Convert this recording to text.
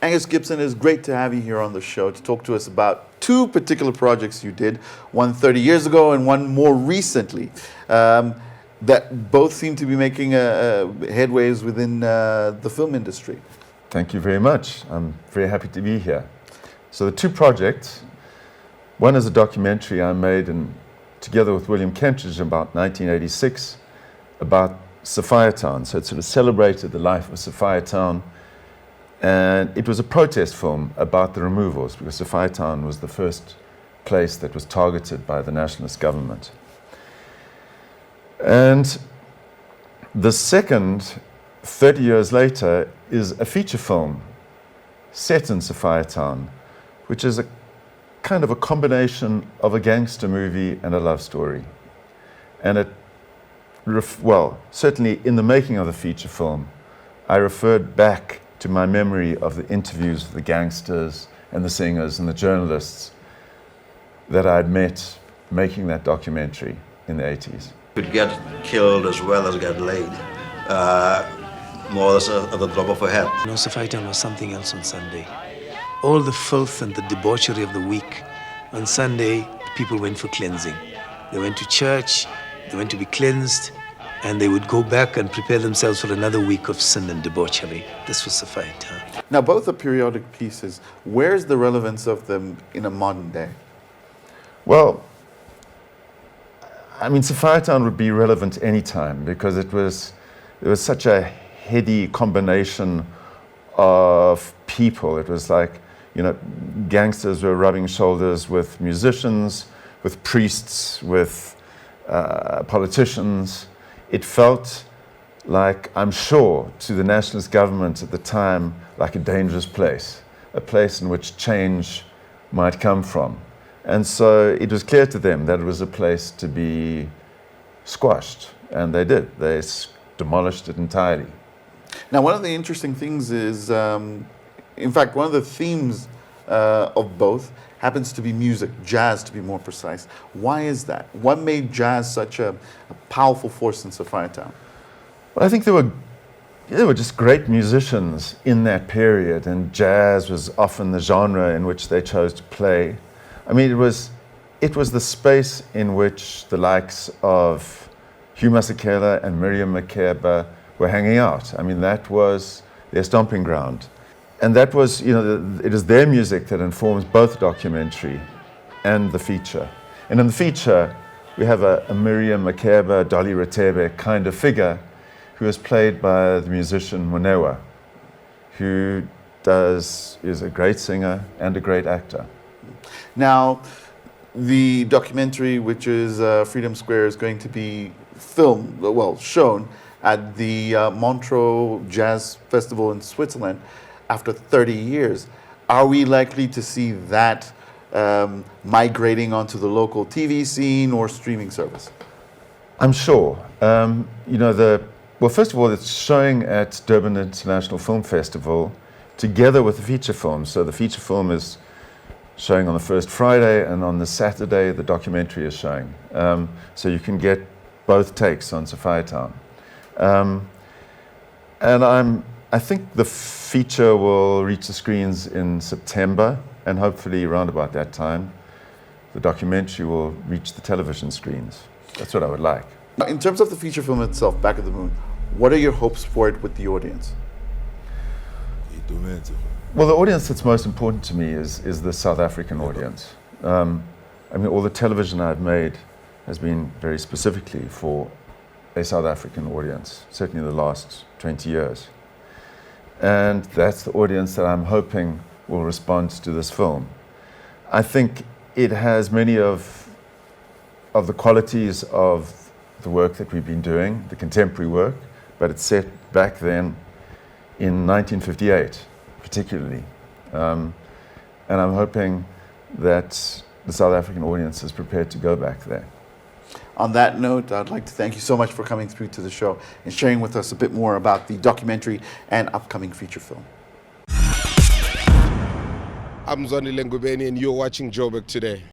Angus Gibson, it's great to have you here on the show to talk to us about two particular projects you did, one 30 years ago and one more recently, that both seem to be making headways within the film industry. Thank you very much. I'm very happy to be here. So the two projects, one is a documentary I made together with William Kentridge in about 1986 about Sophiatown. So it sort of celebrated the life of Sophiatown. And it was a protest film about the removals, because Sophiatown was the first place that was targeted by the nationalist government. And the second, 30 years later, is a feature film set in Sophiatown, which is a kind of a combination of a gangster movie and a love story. And it, certainly in the making of the feature film, I referred back to my memory of the interviews with the gangsters and the singers and the journalists that I'd met making that documentary in the 80s. Could get killed as well as get laid, more or less at the drop of a hat. You know, Sophiatown was something else on Sunday. All the filth and the debauchery of the week. On Sunday, people went for cleansing. They went to church, they went to be cleansed, and they would go back and prepare themselves for another week of sin and debauchery. This was Sophiatown. Now, both are periodic pieces. Where's the relevance of them in a modern day? Well, I mean, Sophiatown would be relevant any time, because it was such a heady combination of people. It was like, you know, gangsters were rubbing shoulders with musicians, with priests, with politicians. It felt like, I'm sure, to the nationalist government at the time, like a dangerous place, a place in which change might come from. And so it was clear to them that it was a place to be squashed, and they did. They demolished it entirely. Now, one of the interesting things is, in fact, one of the themes of both happens to be music, jazz to be more precise. Why is that? What made jazz such a powerful force in Sophiatown? Well, I think there were just great musicians in that period, and jazz was often the genre in which they chose to play. I mean, it was the space in which the likes of Hugh Masekela and Miriam Makeba were hanging out. I mean, that was their stomping ground. And that was, you know, it is their music that informs both the documentary and the feature. And in the feature, we have a Miriam Makeba, Dolly Ratebe kind of figure who is played by the musician Monewa, who is a great singer and a great actor. Now, the documentary, which is Freedom Square, is going to be shown at the Montreux Jazz Festival in Switzerland after 30 years. Are we likely to see that migrating onto the local TV scene or streaming service? I'm sure. You know, first of all, it's showing at Durban International Film Festival together with the feature film. So the feature film is showing on the first Friday, and on the Saturday, the documentary is showing. So you can get both takes on Sophiatown. And I think the feature will reach the screens in September, and hopefully around about that time, the documentary will reach the television screens. That's what I would like. In terms of the feature film itself, Back of the Moon, what are your hopes for it with the audience? Well, the audience that's most important to me is the South African audience. I mean, all the television I've made has been very specifically for a South African audience, certainly the last 20 years. And that's the audience that I'm hoping will respond to this film. I think it has many of the qualities of the work that we've been doing, the contemporary work, but it's set back then in 1958, particularly. And I'm hoping that the South African audience is prepared to go back there. On that note, I'd like to thank you so much for coming through to the show and sharing with us a bit more about the documentary and upcoming feature film. I'm Zonile Ngubeni, and you're watching Joburg Today.